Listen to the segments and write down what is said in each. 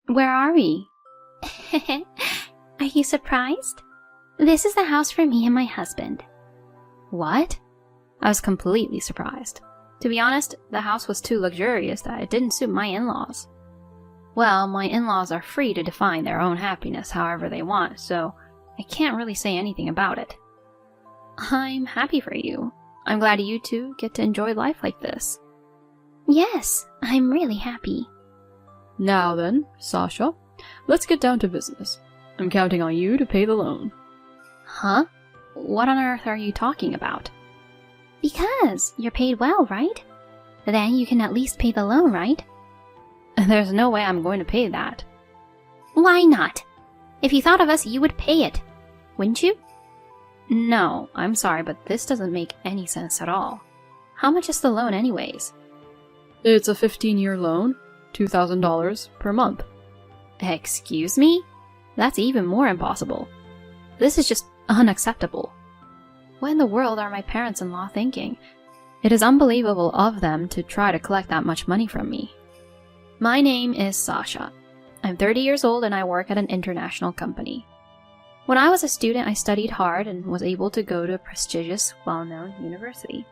Where are we? Are you surprised? This is the house for me and my husband. What? I was completely surprised. To be honest, the house was too luxurious that it didn't suit my in-laws. Well, my in-laws are free to define their own happiness however they want, so I can't really say anything about it. I'm happy for you. I'm glad you two get to enjoy life like this. Yes, I'm really happy. Now then, Sasha, let's get down to business. I'm counting on you to pay the loan. Huh? What on earth are you talking about? Because you're paid well, right? Then you can at least pay the loan, right? There's no way I'm going to pay that. Why not? If you thought of us, you would pay it. Wouldn't you? No, I'm sorry, but this doesn't make any sense at all. How much is the loan anyways? It's a 15-year loan, $2,000 per month. Excuse me? That's even more impossible. This is just unacceptable. What in the world are my parents-in-law thinking? It is unbelievable of them to try to collect that much money from me. My name is Sasha. I'm 30 years old and I work at an international company. When I was a student, I studied hard and was able to go to a prestigious, well-known university.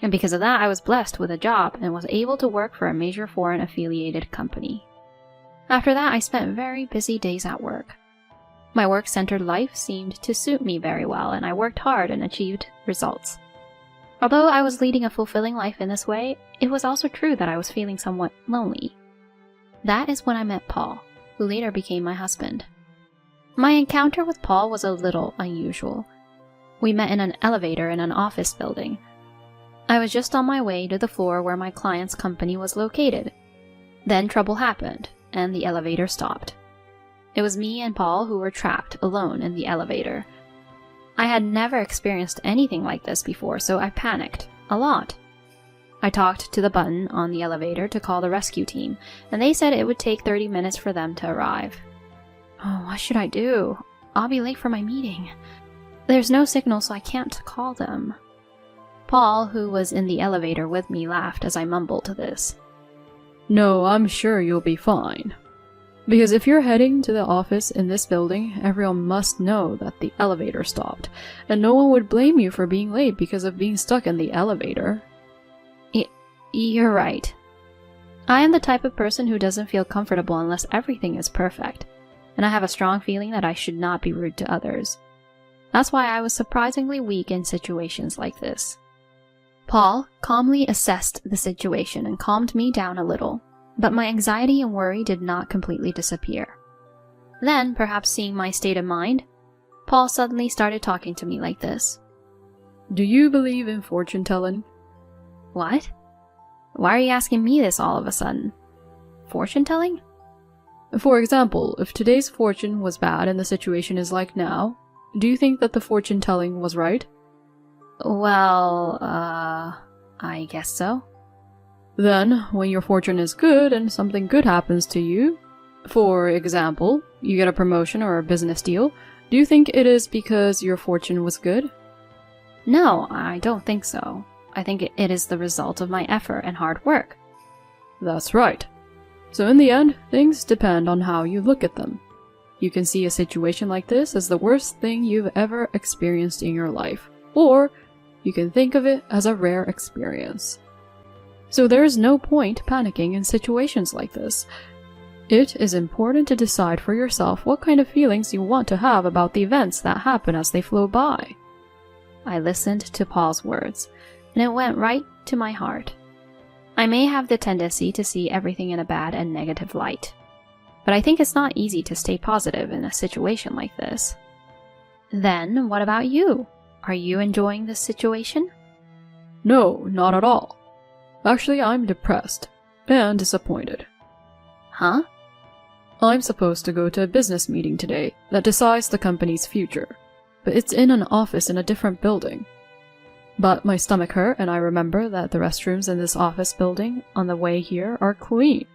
And because of that, I was blessed with a job and was able to work for a major foreign affiliated company. After that, I spent very busy days at work. My work-centered life seemed to suit me very well, and I worked hard and achieved results. Although I was leading a fulfilling life in this way, it was also true that I was feeling somewhat lonely. That is when I met Paul, who later became my husband. My encounter with Paul was a little unusual. We met in an elevator in an office building. I was just on my way to the floor where my client's company was located. Then trouble happened, and the elevator stopped. It was me and Paul who were trapped alone in the elevator. I had never experienced anything like this before, so I panicked a lot. I talked to the button on the elevator to call the rescue team, and they said it would take 30 minutes for them to arrive. Oh, what should I do? I'll be late for my meeting. There's no signal, so I can't call them. Paul, who was in the elevator with me, laughed as I mumbled this. No, I'm sure you'll be fine. Because if you're heading to the office in this building, everyone must know that the elevator stopped, and no one would blame you for being late because of being stuck in the elevator. You're right. I am the type of person who doesn't feel comfortable unless everything is perfect, and I have a strong feeling that I should not be rude to others. That's why I was surprisingly weak in situations like this. Paul calmly assessed the situation and calmed me down a little, but my anxiety and worry did not completely disappear. Then, perhaps seeing my state of mind, Paul suddenly started talking to me like this. Do you believe in fortune-telling? What? Why are you asking me this all of a sudden? Fortune-telling? For example, if today's fortune was bad and the situation is like now, do you think that the fortune-telling was right? Well, I guess so. Then, when your fortune is good and something good happens to you, for example, you get a promotion or a business deal, do you think it is because your fortune was good? No, I don't think so. I think it is the result of my effort and hard work. That's right. So in the end, things depend on how you look at them. You can see a situation like this as the worst thing you've ever experienced in your life, or you can think of it as a rare experience. So there is no point panicking in situations like this. It is important to decide for yourself what kind of feelings you want to have about the events that happen as they flow by. I listened to Paul's words, and it went right to my heart. I may have the tendency to see everything in a bad and negative light, but I think it's not easy to stay positive in a situation like this. Then, what about you? Are you enjoying this situation? No, not at all. Actually, I'm depressed and disappointed. Huh? I'm supposed to go to a business meeting today that decides the company's future, but it's in an office in a different building. But my stomach hurt, and I remember that the restrooms in this office building on the way here are clean.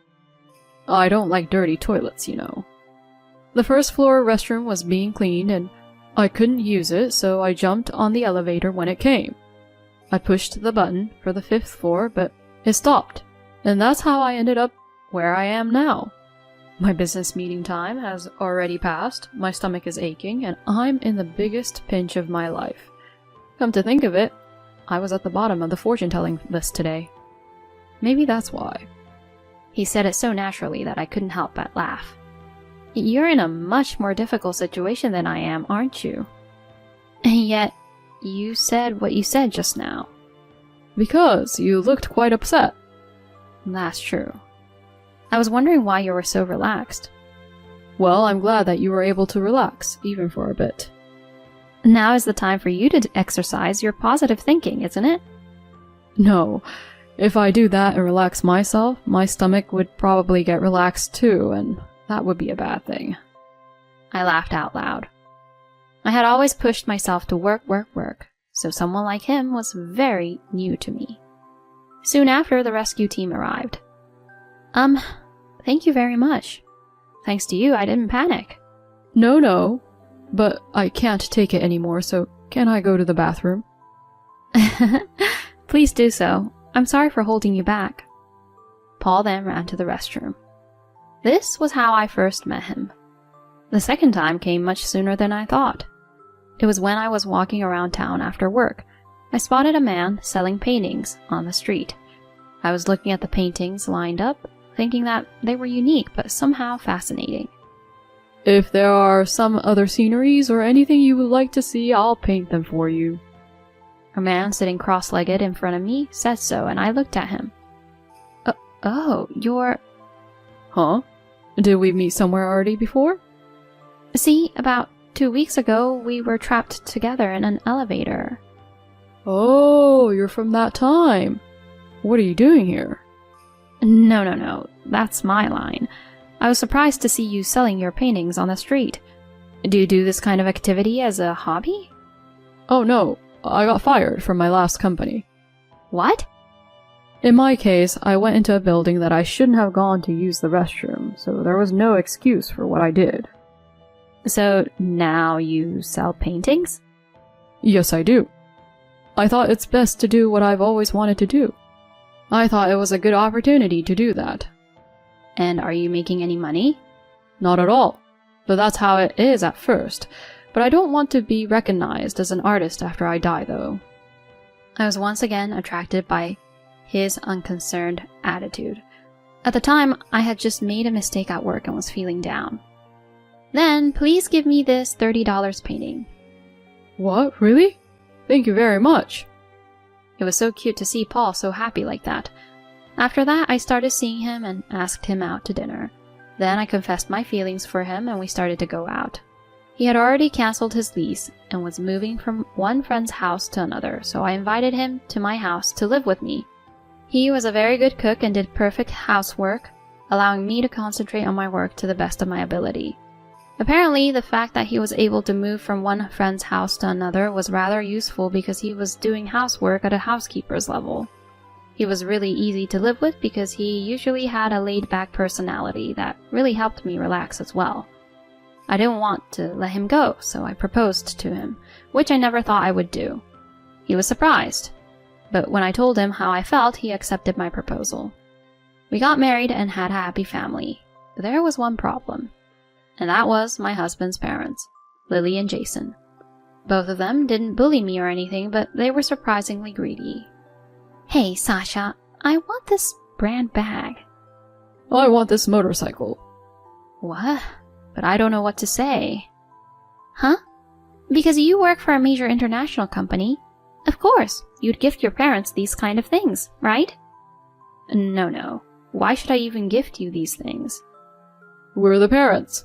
I don't like dirty toilets, you know. The first floor restroom was being cleaned, and I couldn't use it, so I jumped on the elevator when it came. I pushed the button for the 5th floor, but it stopped, and that's how I ended up where I am now. My business meeting time has already passed, my stomach is aching, and I'm in the biggest pinch of my life. Come to think of it, I was at the bottom of the fortune-telling list today. Maybe that's why. He said it so naturally that I couldn't help but laugh. You're in a much more difficult situation than I am, aren't you? And yet, you said what you said just now. Because you looked quite upset. That's true. I was wondering why you were so relaxed. Well, I'm glad that you were able to relax, even for a bit. Now is the time for you to exercise your positive thinking, isn't it? No. If I do that and relax myself, my stomach would probably get relaxed too, and that would be a bad thing. I laughed out loud. I had always pushed myself to work, so someone like him was very new to me. Soon after, the rescue team arrived. Thank you very much. Thanks to you, I didn't panic. No, but I can't take it anymore, so can I go to the bathroom? Please do so. I'm sorry for holding you back. Paul then ran to the restroom. This was how I first met him. The second time came much sooner than I thought. It was when I was walking around town after work. I spotted a man selling paintings on the street. I was looking at the paintings lined up, thinking that they were unique but somehow fascinating. If there are some other sceneries or anything you would like to see, I'll paint them for you. A man sitting cross-legged in front of me said so, and I looked at him. Oh, you're... Huh? Did we meet somewhere already before? See, about 2 weeks ago, we were trapped together in an elevator. Oh, you're from that time. What are you doing here? No. That's my line. I was surprised to see you selling your paintings on the street. Do you do this kind of activity as a hobby? Oh no, I got fired from my last company. What? In my case, I went into a building that I shouldn't have gone to use the restroom, so there was no excuse for what I did. So now you sell paintings? Yes, I do. I thought it's best to do what I've always wanted to do. I thought it was a good opportunity to do that. And are you making any money? Not at all. But that's how it is at first. But I don't want to be recognized as an artist after I die, though. I was once again attracted by his unconcerned attitude. At the time, I had just made a mistake at work and was feeling down. Then, please give me this $30 painting. What? Really? Thank you very much. It was so cute to see Paul so happy like that. After that, I started seeing him and asked him out to dinner. Then I confessed my feelings for him and we started to go out. He had already cancelled his lease and was moving from one friend's house to another, so I invited him to my house to live with me. He was a very good cook and did perfect housework, allowing me to concentrate on my work to the best of my ability. Apparently, the fact that he was able to move from one friend's house to another was rather useful because he was doing housework at a housekeeper's level. He was really easy to live with because he usually had a laid-back personality that really helped me relax as well. I didn't want to let him go, so I proposed to him, which I never thought I would do. He was surprised, but when I told him how I felt, he accepted my proposal. We got married and had a happy family, but there was one problem, and that was my husband's parents, Lily and Jason. Both of them didn't bully me or anything, but they were surprisingly greedy. Hey, Sasha, I want this brand bag. I want this motorcycle. What? But I don't know what to say. Huh? Because you work for a major international company. Of course, you'd gift your parents these kind of things, right? No. Why should I even gift you these things? We're the parents.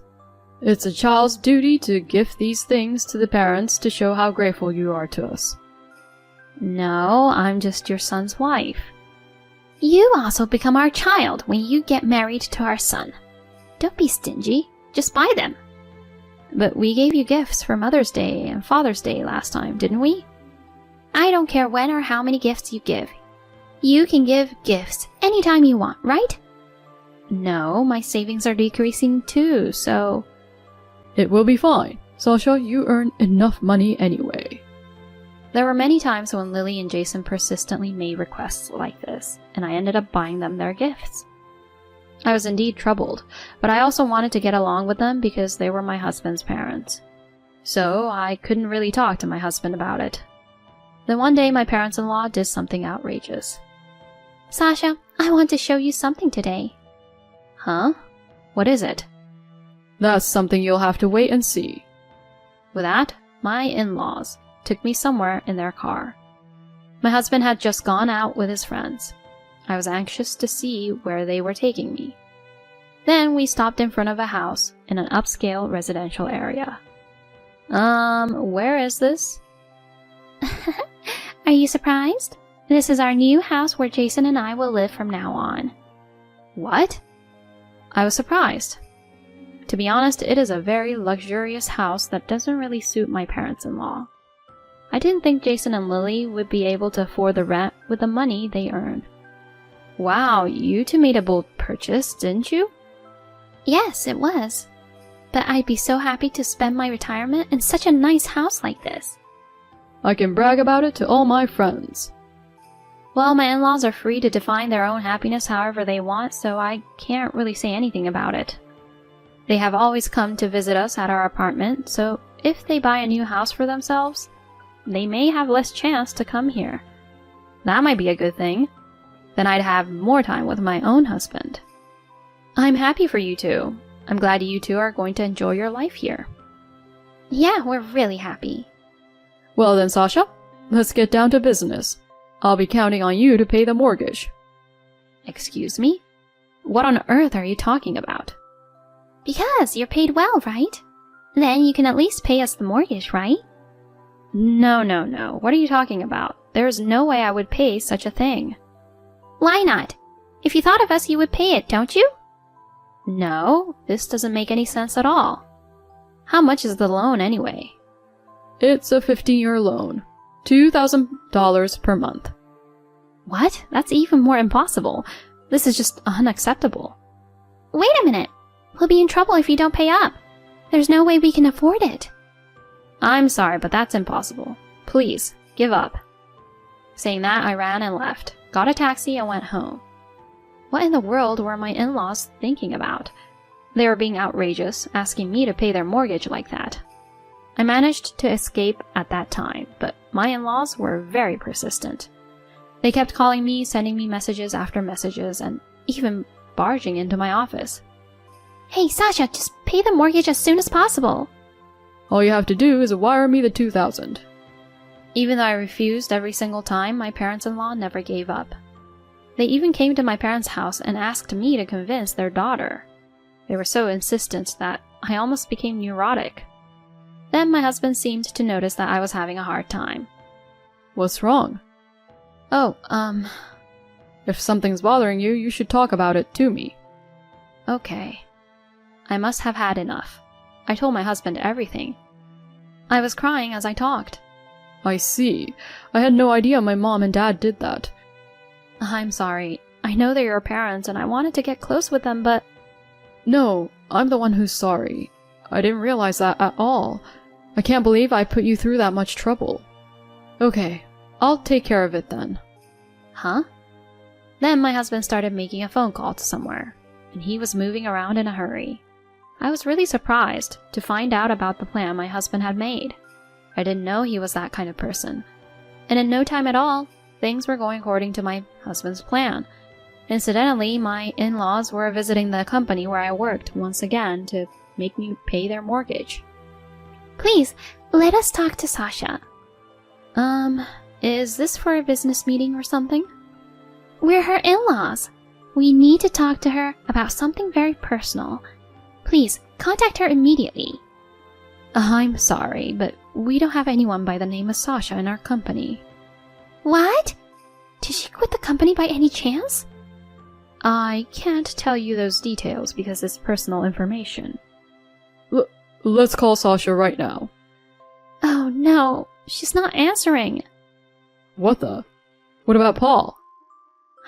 It's a child's duty to gift these things to the parents to show how grateful you are to us. No, I'm just your son's wife. You also become our child when you get married to our son. Don't be stingy. Just buy them. But we gave you gifts for Mother's Day and Father's Day last time, didn't we? I don't care when or how many gifts you give. You can give gifts anytime you want, right? No, my savings are decreasing too, so... It will be fine. Sasha, you earn enough money anyway. There were many times when Lily and Jason persistently made requests like this, and I ended up buying them their gifts. I was indeed troubled, but I also wanted to get along with them because they were my husband's parents. So I couldn't really talk to my husband about it. Then one day my parents-in-law did something outrageous. Sasha, I want to show you something today. Huh? What is it? That's something you'll have to wait and see. With that, my in-laws took me somewhere in their car. My husband had just gone out with his friends. I was anxious to see where they were taking me. Then we stopped in front of a house in an upscale residential area. Where is this? Are you surprised? This is our new house where Jason and I will live from now on. What? I was surprised. To be honest, it is a very luxurious house that doesn't really suit my parents-in-law. I didn't think Jason and Lily would be able to afford the rent with the money they earn. Wow, you two made a bold purchase, didn't you? Yes, it was. But I'd be so happy to spend my retirement in such a nice house like this. I can brag about it to all my friends. Well, my in-laws are free to define their own happiness however they want, so I can't really say anything about it. They have always come to visit us at our apartment, so if they buy a new house for themselves, they may have less chance to come here. That might be a good thing. Then I'd have more time with my own husband. I'm happy for you two. I'm glad you two are going to enjoy your life here. Yeah, we're really happy. Well then, Sasha, let's get down to business. I'll be counting on you to pay the mortgage. Excuse me? What on earth are you talking about? Because you're paid well, right? Then you can at least pay us the mortgage, right? No. What are you talking about? There's no way I would pay such a thing. Why not? If you thought of us, you would pay it, don't you? No, this doesn't make any sense at all. How much is the loan anyway? It's a 15-year loan. $2,000 per month. What? That's even more impossible. This is just unacceptable. Wait a minute. We'll be in trouble if you don't pay up. There's no way we can afford it. I'm sorry, but that's impossible. Please, give up. Saying that, I ran and left, got a taxi and went home. What in the world were my in-laws thinking about? They were being outrageous, asking me to pay their mortgage like that. I managed to escape at that time, but my in-laws were very persistent. They kept calling me, sending me messages after messages, and even barging into my office. Hey, Sasha, just pay the mortgage as soon as possible. All you have to do is wire me the $2,000. Even though I refused every single time, my parents-in-law never gave up. They even came to my parents' house and asked me to convince their daughter. They were so insistent that I almost became neurotic. Then my husband seemed to notice that I was having a hard time. What's wrong? Oh, If something's bothering you, you should talk about it to me. Okay. I must have had enough. I told my husband everything. I was crying as I talked. I see. I had no idea my mom and dad did that. I'm sorry. I know they're your parents and I wanted to get close with them, but... No, I'm the one who's sorry. I didn't realize that at all. I can't believe I put you through that much trouble. Okay, I'll take care of it then. Huh? Then my husband started making a phone call to somewhere, and he was moving around in a hurry. I was really surprised to find out about the plan my husband had made. I didn't know he was that kind of person. And in no time at all, things were going according to my husband's plan. Incidentally, my in-laws were visiting the company where I worked once again to make me pay their mortgage. Please, let us talk to Sasha. Is this for a business meeting or something? We're her in-laws. We need to talk to her about something very personal. Please, contact her immediately. I'm sorry, but we don't have anyone by the name of Sasha in our company. What? Did she quit the company by any chance? I can't tell you those details because it's personal information. Let's call Sasha right now. Oh no, she's not answering. What the? What about Paul?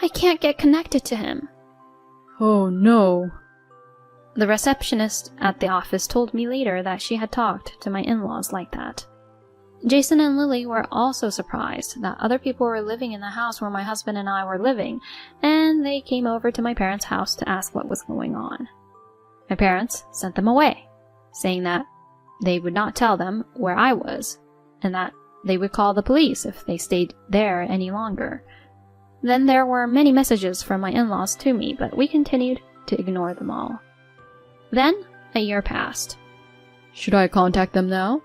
I can't get connected to him. Oh no. The receptionist at the office told me later that she had talked to my in-laws like that. Jason and Lily were also surprised that other people were living in the house where my husband and I were living, and they came over to my parents' house to ask what was going on. My parents sent them away, saying that they would not tell them where I was, and that they would call the police if they stayed there any longer. Then there were many messages from my in-laws to me, but we continued to ignore them all. Then, a year passed. Should I contact them now?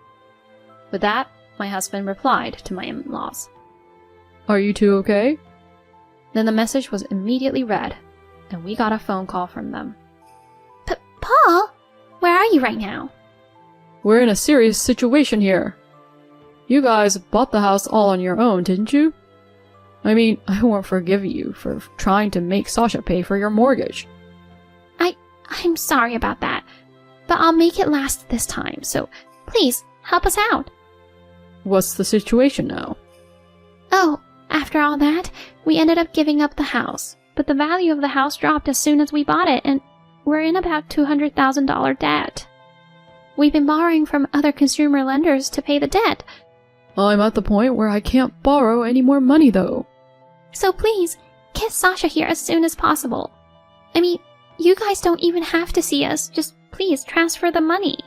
With that, my husband replied to my in-laws. Are you two okay? Then the message was immediately read, and we got a phone call from them. Paul, where are you right now? We're in a serious situation here. You guys bought the house all on your own, didn't you? I mean, I won't forgive you for trying to make Sasha pay for your mortgage. I'm sorry about that, but I'll make it last this time, so please help us out. What's the situation now? Oh, after all that, we ended up giving up the house, but the value of the house dropped as soon as we bought it, and we're in about $200,000 debt. We've been borrowing from other consumer lenders to pay the debt. I'm at the point where I can't borrow any more money, though. So please, get Sasha here as soon as possible. I mean, you guys don't even have to see us, just please transfer the money.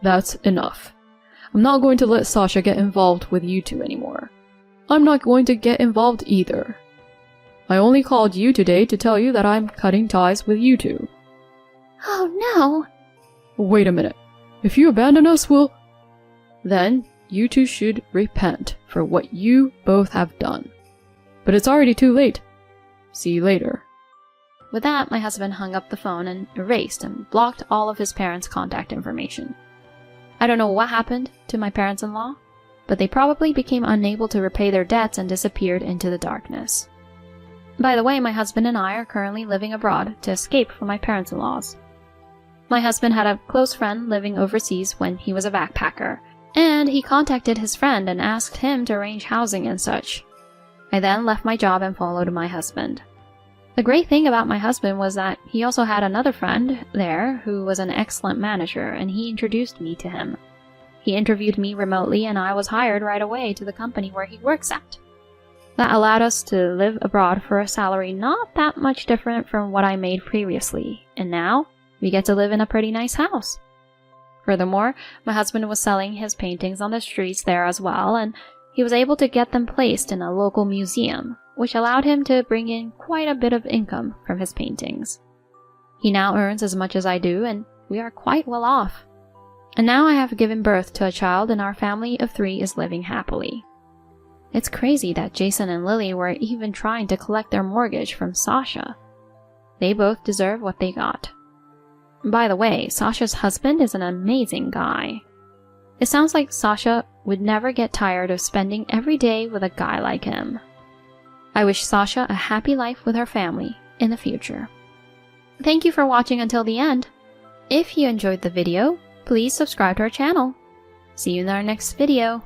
That's enough. I'm not going to let Sasha get involved with you two anymore. I'm not going to get involved either. I only called you today to tell you that I'm cutting ties with you two. Oh no! Wait a minute. If you abandon us, then you two should repent for what you both have done. But it's already too late. See you later. With that, my husband hung up the phone and erased and blocked all of his parents' contact information. I don't know what happened to my parents-in-law, but they probably became unable to repay their debts and disappeared into the darkness. By the way, my husband and I are currently living abroad to escape from my parents-in-laws. My husband had a close friend living overseas when he was a backpacker, and he contacted his friend and asked him to arrange housing and such. I then left my job and followed my husband. The great thing about my husband was that he also had another friend there who was an excellent manager, and he introduced me to him. He interviewed me remotely, and I was hired right away to the company where he works at. That allowed us to live abroad for a salary not that much different from what I made previously, and now we get to live in a pretty nice house. Furthermore, my husband was selling his paintings on the streets there as well, and he was able to get them placed in a local museum, which allowed him to bring in quite a bit of income from his paintings. He now earns as much as I do, and we are quite well off. And now I have given birth to a child, and our family of 3 is living happily. It's crazy that Jason and Lily were even trying to collect their mortgage from Sasha. They both deserve what they got. By the way, Sasha's husband is an amazing guy. It sounds like Sasha would never get tired of spending every day with a guy like him. I wish Sasha a happy life with her family in the future. Thank you for watching until the end. If you enjoyed the video, please subscribe to our channel. See you in our next video.